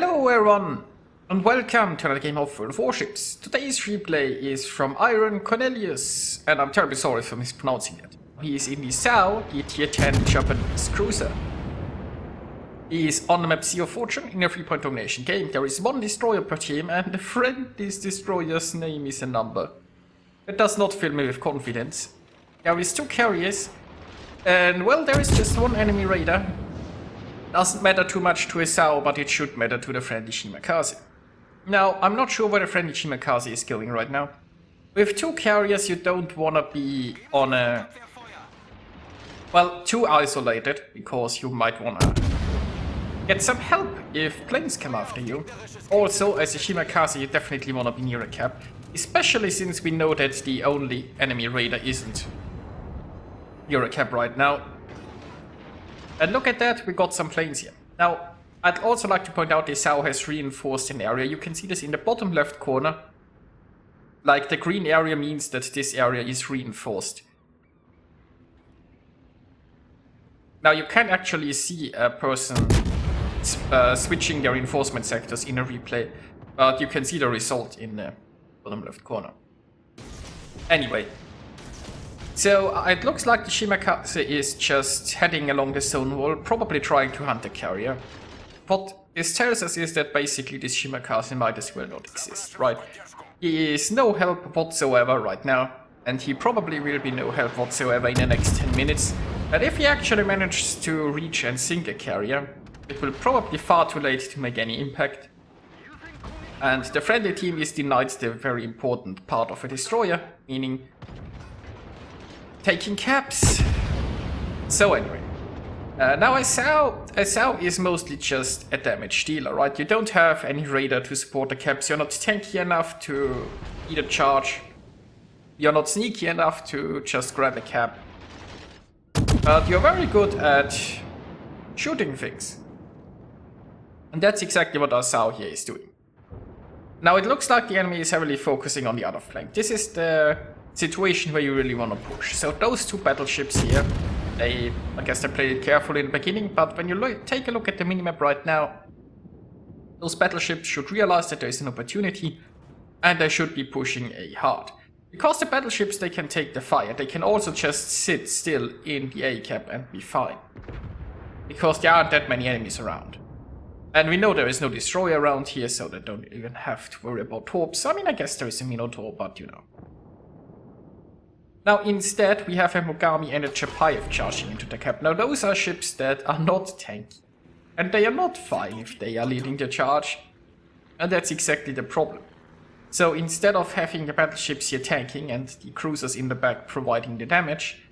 Hello everyone, and welcome to another game of Warships. Today's replay is from Iron Cornelius, and I'm terribly sorry for mispronouncing it. He is in the SAO, the tier 10 Japanese cruiser. He is on the map Sea of Fortune in a 3-point domination game. There is one destroyer per team, and the friendliest destroyer's name is a number. That does not fill me with confidence. There is 2 carriers, and well, there is just one enemy raider. Doesn't matter too much to a SAO, but it should matter to the friendly Shimakaze. Now, I'm not sure where the friendly Shimakaze is going right now. With 2 carriers, you don't wanna be on a... well, too isolated, because you might wanna get some help if planes come after you. Also, as a Shimakaze, you definitely wanna be near a cap, especially since we know that the only enemy raider isn't near a cap right now. And look at that, we got some planes here. Now, I'd also like to point out the SAO has reinforced an area. You can see this in the bottom left corner. Like, the green area means that this area is reinforced. Now, you can actually see a person switching their reinforcement sectors in a replay, but you can see the result in the bottom left corner. Anyway. So, it looks like the Shimakaze is just heading along the zone wall, probably trying to hunt the carrier. What this tells us is that basically this Shimakaze might as well not exist, right? He is no help whatsoever right now, and he probably will be no help whatsoever in the next 10 minutes. But if he actually manages to reach and sink a carrier, it will probably be far too late to make any impact. And the friendly team is denied the very important part of a destroyer, meaning taking caps. So anyway, now a SAO is mostly just a damage dealer, right? You don't have any radar to support the caps, you're not tanky enough to either charge, you're not sneaky enough to just grab a cap. But you're very good at shooting things. And that's exactly what our SAO here is doing. Now it looks like the enemy is heavily focusing on the other flank. This is the situation where you really want to push. So those 2 battleships here, I guess they played it carefully in the beginning, but when you take a look at the minimap right now, those battleships should realize that there is an opportunity and they should be pushing A hard. Because the battleships, they can take the fire, they can also just sit still in the A cap and be fine. Because there aren't that many enemies around. And we know there is no destroyer around here, so they don't even have to worry about torps. I mean, I guess there is a Minotaur, but you know. Now instead we have a Mogami and a Chapayev charging into the cap. Now those are ships that are not tanky. And they are not fine if they are leading the charge. And that's exactly the problem. So instead of having the battleships here tanking and the cruisers in the back providing the damage,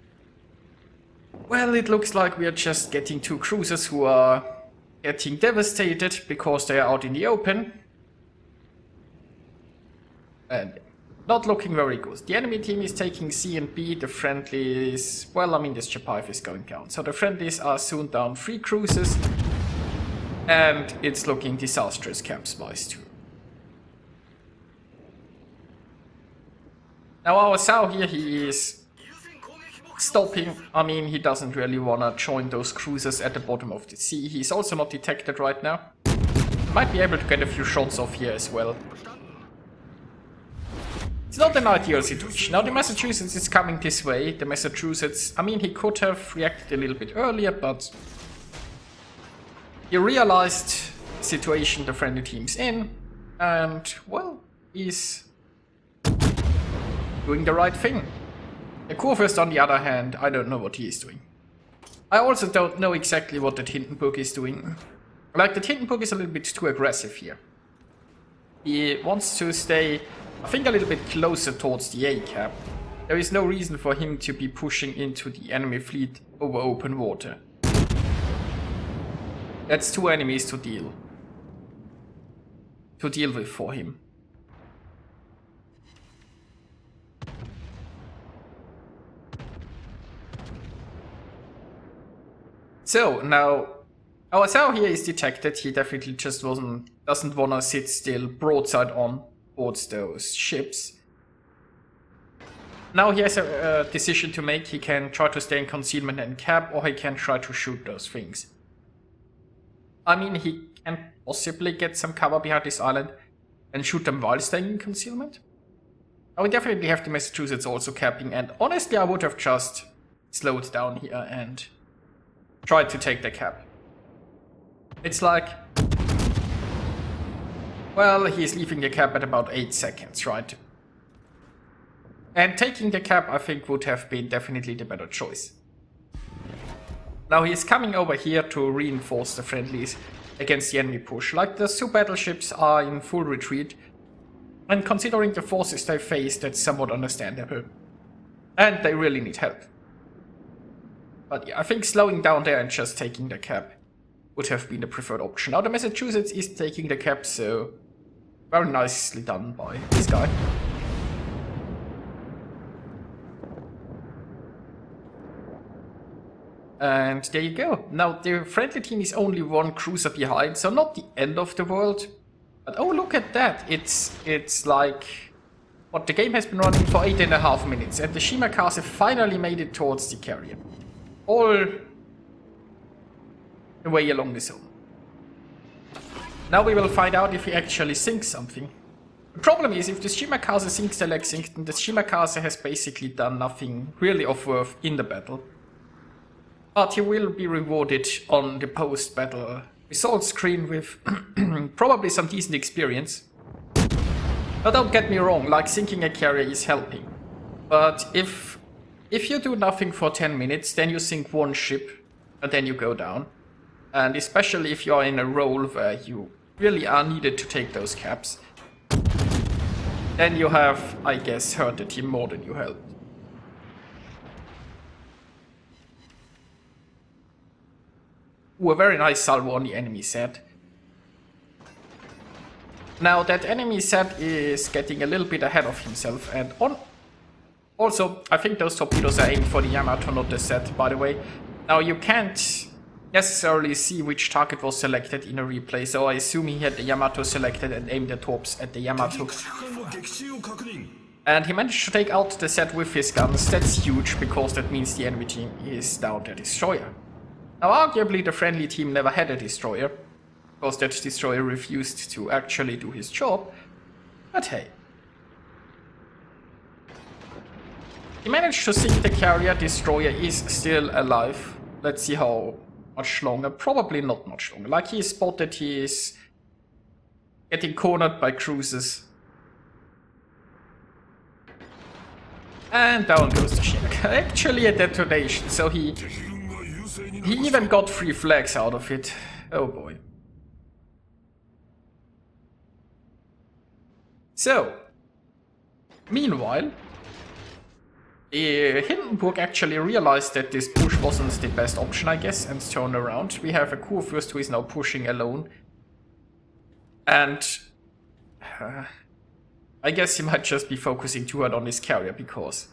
well, it looks like we are just getting 2 cruisers who are getting devastated because they are out in the open. And not looking very good. The enemy team is taking C and B, the friendlies... well, I mean, this Chapayev is going down. So the friendlies are soon down 3 cruisers. And it's looking disastrous caps-wise too. Now our SAO here, he is stopping. I mean, he doesn't really want to join those cruisers at the bottom of the sea. He's also not detected right now. Might be able to get a few shots off here as well. It's not an ideal situation. Now the Massachusetts is coming this way. The Massachusetts, I mean, he could have reacted a little bit earlier, but he realized the situation the friendly team's in, and, well, he's doing the right thing. The Kurfürst, on the other hand, I don't know what he is doing. I also don't know exactly what the Hindenburg is doing. Like, the Hindenburg is a little bit too aggressive here. He wants to stay, I think, a little bit closer towards the A cap. There is no reason for him to be pushing into the enemy fleet over open water. That's 2 enemies to deal with for him. So now our SAO here is detected. He definitely just doesn't want to sit still broadside on towards those ships. Now he has a decision to make. He can try to stay in concealment and cap, or he can try to shoot those things. I mean, he and possibly get some cover behind this island and shoot them while staying in concealment. Now we definitely have the Massachusetts also capping, and honestly I would have just slowed down here and tried to take the cap. It's like, well, he's leaving the cap at about 8 seconds, right? And taking the cap, I think, would have been definitely the better choice. Now he's coming over here to reinforce the friendlies against the enemy push. Like, the 2 battleships are in full retreat, and considering the forces they face, that's somewhat understandable. And they really need help. But yeah, I think slowing down there and just taking the cap would have been the preferred option. Now the Massachusetts is taking the cap, so very nicely done by this guy. And there you go. Now the friendly team is only 1 cruiser behind, so not the end of the world. But oh, look at that. It's like, what, the game has been running for 8.5 minutes, and the Shimakaze finally made it towards the carrier. All the way along the zone. Now we will find out if he actually sinks something. The problem is, if the Shimakaze sinks the Lexington, the Shimakaze has basically done nothing really of worth in the battle. But he will be rewarded on the post-battle results screen with probably some decent experience. But don't get me wrong, like, sinking a carrier is helping. But if you do nothing for 10 minutes, then you sink 1 ship, and then you go down. And especially if you are in a role where you really are needed to take those caps, then you have, I guess, hurt the team more than you helped. Ooh, a very nice salvo on the enemy set. Now that enemy set is getting a little bit ahead of himself, and also I think those torpedoes are aimed for the Yamato, not the set, by the way. Now you can't necessarily see which target was selected in a replay, so I assume he had the Yamato selected and aimed the torps at the Yamato. And he managed to take out the set with his guns. That's huge, because that means the enemy team is down their destroyer. Now arguably the friendly team never had a destroyer, because that destroyer refused to actually do his job, but hey. He managed to sink the carrier, destroyer is still alive. Let's see how much longer, probably not much longer. Like, he spotted he is getting cornered by cruisers. And down goes the ship. Actually a detonation, so he even got 3 flags out of it. Oh boy. So, meanwhile, Hindenburg actually realized that this push wasn't the best option, I guess, and turned around. We have a Kurfürst who is now pushing alone. And I guess he might just be focusing too hard on his carrier, because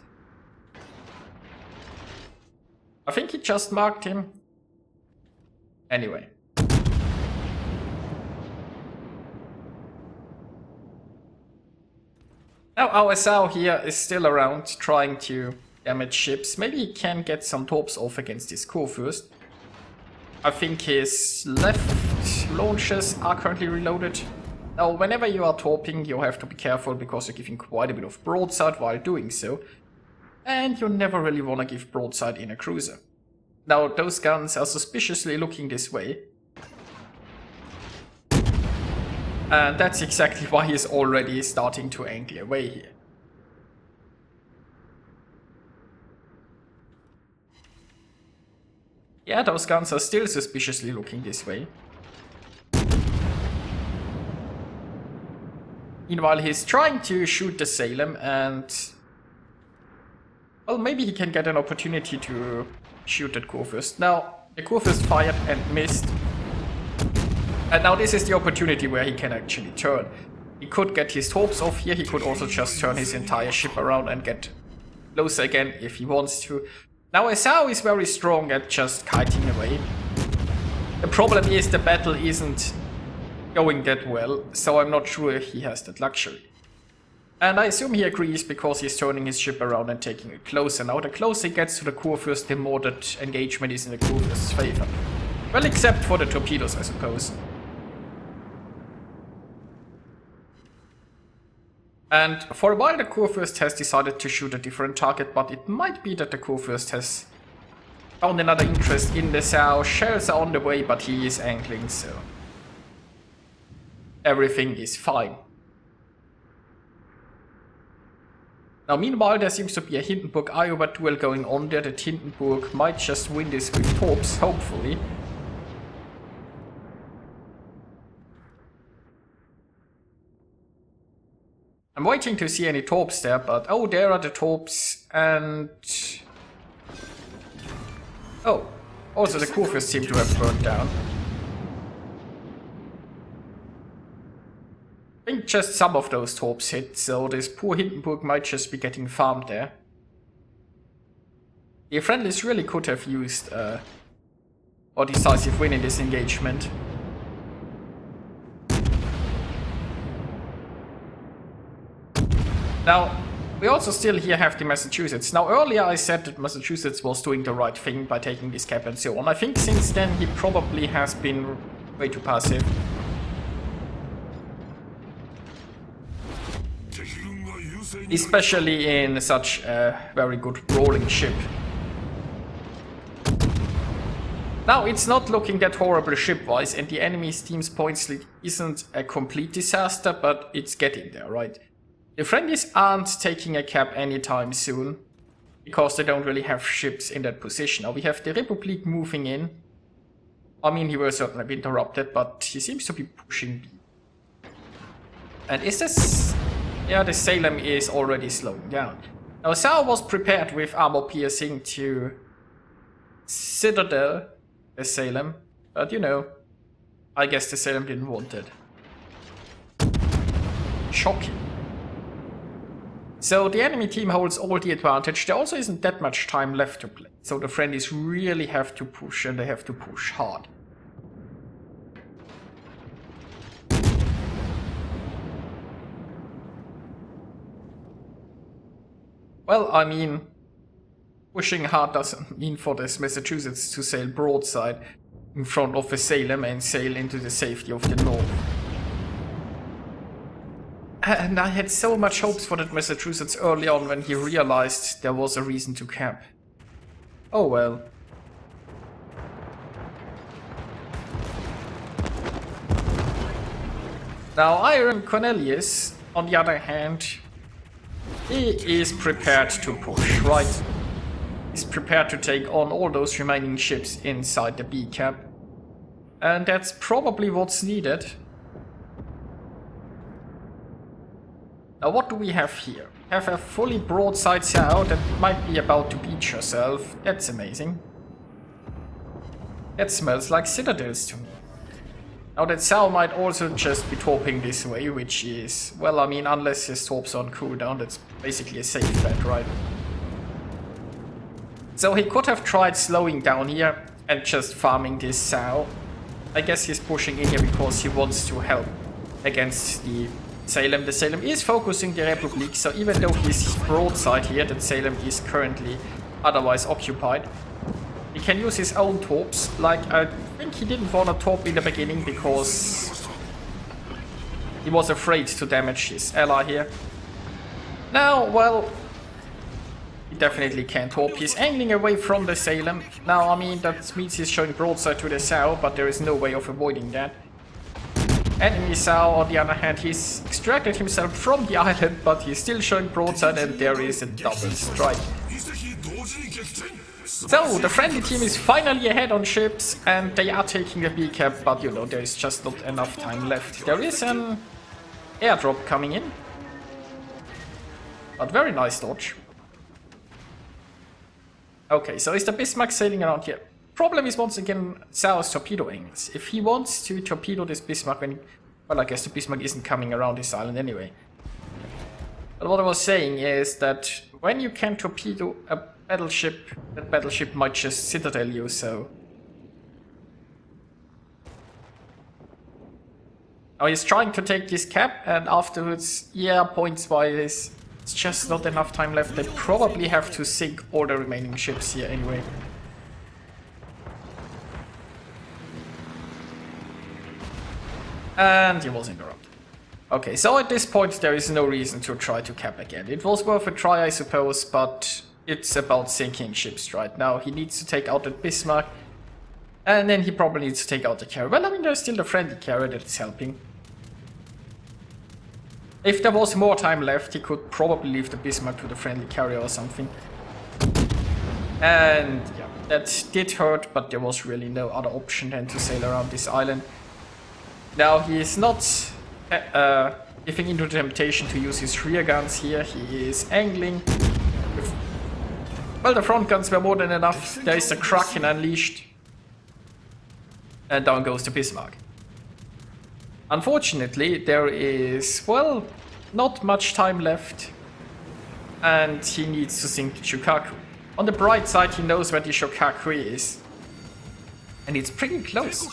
I think he just marked him. Anyway. Now our Sao here is still around, trying to damage ships. Maybe he can get some torps off against his Kurfürst. I think his left launchers are currently reloaded. Now, whenever you are torping, you have to be careful, because you're giving quite a bit of broadside while doing so. And you never really want to give broadside in a cruiser. Now, those guns are suspiciously looking this way. And that's exactly why he's already starting to angle away here. Yeah, those guns are still suspiciously looking this way. Meanwhile, he's trying to shoot the Salem, and well, maybe he can get an opportunity to shoot at Kurfürst. Now, the Kurfürst fired and missed. And now this is the opportunity where he can actually turn. He could get his torps off here, he could also just turn his entire ship around and get closer again if he wants to. Now Asao is very strong at just kiting away. The problem is the battle isn't going that well, so I'm not sure he has that luxury. And I assume he agrees, because he's turning his ship around and taking it closer. Now the closer he gets to the Kurfürst, the more that engagement is in the Kurfürst's favor. Well, except for the torpedoes, I suppose. And for a while the Kurfürst has decided to shoot a different target, but it might be that the Kurfürst has found another interest in the south. Shells are on the way, but he is angling, so everything is fine. Now meanwhile there seems to be a Hindenburg-Iowa duel going on there. That Hindenburg might just win this with torps, hopefully. I'm waiting to see any torps there, but oh, there are the torps, and oh, also the Kurfürst seem to have burned down. I think just some of those torps hit, so this poor Hindenburg might just be getting farmed there. The friendlies really could have used a decisive win in this engagement. Now, we also still here have the Massachusetts. Now, earlier I said that Massachusetts was doing the right thing by taking this cap and so on. I think since then he probably has been way too passive. Especially in such a very good rolling ship. Now, it's not looking that horrible ship-wise, and the enemy's team's points lead isn't a complete disaster, but it's getting there, right? The friendlies aren't taking a cap anytime soon, because they don't really have ships in that position. Now we have the Republic moving in. I mean, he will certainly be interrupted, but he seems to be pushing. And is this... yeah, the Salem is already slowing down. Now Sao was prepared with armor piercing to Citadel the Salem, but you know, I guess the Salem didn't want it. Shocking. So the enemy team holds all the advantage. There also isn't that much time left to play. So the friendlies really have to push, and they have to push hard. Well, I mean, pushing hard doesn't mean for this Massachusetts to sail broadside in front of the Salem and sail into the safety of the north. And I had so much hopes for that Massachusetts early on when he realized there was a reason to cap. Oh well. Now Iron Cornelius, on the other hand, he is prepared to push, right? He's prepared to take on all those remaining ships inside the B cap. And that's probably what's needed. Now what do we have here? We have a fully broadside Sao that might be about to beach herself. That's amazing. That smells like citadels to me. Now that Sao might also just be torping this way, which is, well, I mean, unless his torps are on cooldown, that's basically a safe bet, right? So he could have tried slowing down here and just farming this Sao. I guess he's pushing in here because he wants to help against the Salem. The Salem is focusing the Republic, so even though he's broadside here, that Salem is currently otherwise occupied. He can use his own torps. Like, I think he didn't want a torp in the beginning because he was afraid to damage his ally here. Now, well, he definitely can torp. He's angling away from the Salem. Now, I mean, that means he's showing broadside to the Sao, but there is no way of avoiding that. Enemy Sao, on the other hand, he's extracted himself from the island, but he's still showing broadside, and there is a double strike. So, the friendly team is finally ahead on ships, and they are taking the B cap, but you know, there is just not enough time left. There is an airdrop coming in. But very nice dodge. Okay, so is the Bismarck sailing around here? Problem is once again Sao's torpedo angles. If he wants to torpedo this Bismarck when... well, I guess the Bismarck isn't coming around this island anyway. But what I was saying is that when you can torpedo a battleship, that battleship might just citadel you, so... Now he's trying to take this cap, and afterwards, yeah, points-wise, it's just not enough time left. They probably have to sink all the remaining ships here anyway. And he was interrupted. Okay, so at this point there is no reason to try to cap again. It was worth a try, I suppose, but it's about sinking ships right now. He needs to take out the Bismarck, and then he probably needs to take out the carrier. Well, I mean, there's still the friendly carrier that's helping. If there was more time left, he could probably leave the Bismarck to the friendly carrier or something. And yeah, that did hurt, but there was really no other option than to sail around this island. Now, he is not giving into the temptation to use his rear guns here. He is angling. Well, the front guns were more than enough. There is the Kraken unleashed. And down goes the Bismarck. Unfortunately, there is, well, not much time left. And he needs to sink the Shokaku. On the bright side, he knows where the Shokaku is. And it's pretty close.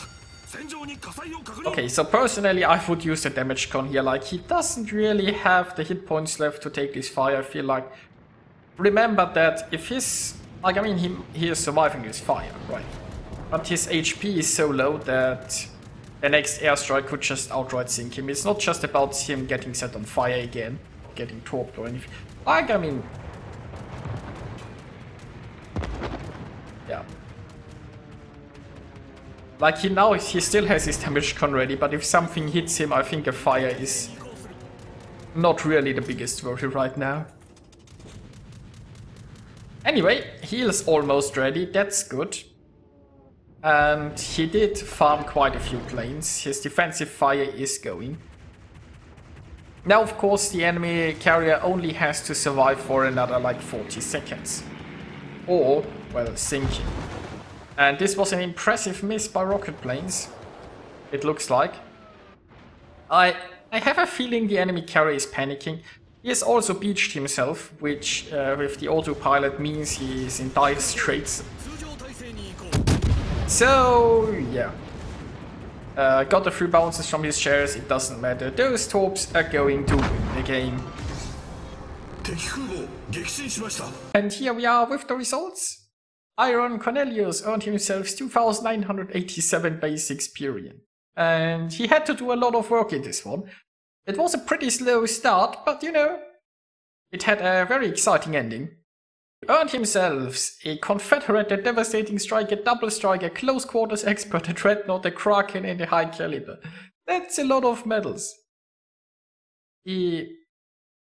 Okay, so personally I would use the damage con here. Like, he doesn't really have the hit points left to take this fire, I feel like. Remember that if his... like, I mean, he is surviving this fire, right? But his HP is so low that the next airstrike could just outright sink him. It's not just about him getting set on fire again, getting torped or anything. Like, I mean... yeah. Like, he still has his damage con ready, but if something hits him, I think a fire is not really the biggest worry right now. Anyway, he is almost ready, that's good. And he did farm quite a few planes. His defensive fire is going. Now, of course, the enemy carrier only has to survive for another like 40 seconds. Or, well, sinking. And this was an impressive miss by rocket planes, it looks like. I have a feeling the enemy carrier is panicking. He has also beached himself, which with the autopilot means he is in dire straits. So, yeah. Got a few bounces from his shares, it doesn't matter. Those torps are going to win the game. And here we are with the results. Iron Cornelius earned himself 2,987 base experience. And he had to do a lot of work in this one. It was a pretty slow start, but you know, it had a very exciting ending. He earned himself a Confederate, a Devastating Strike, a Double Strike, a Close Quarters Expert, a Dreadnought, a Kraken, and a High Caliber. That's a lot of medals. He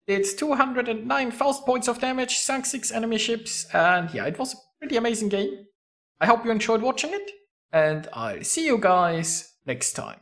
did 209,000 points of damage, sunk 6 enemy ships, and yeah, it was a pretty amazing game. I hope you enjoyed watching it, and I'll see you guys next time.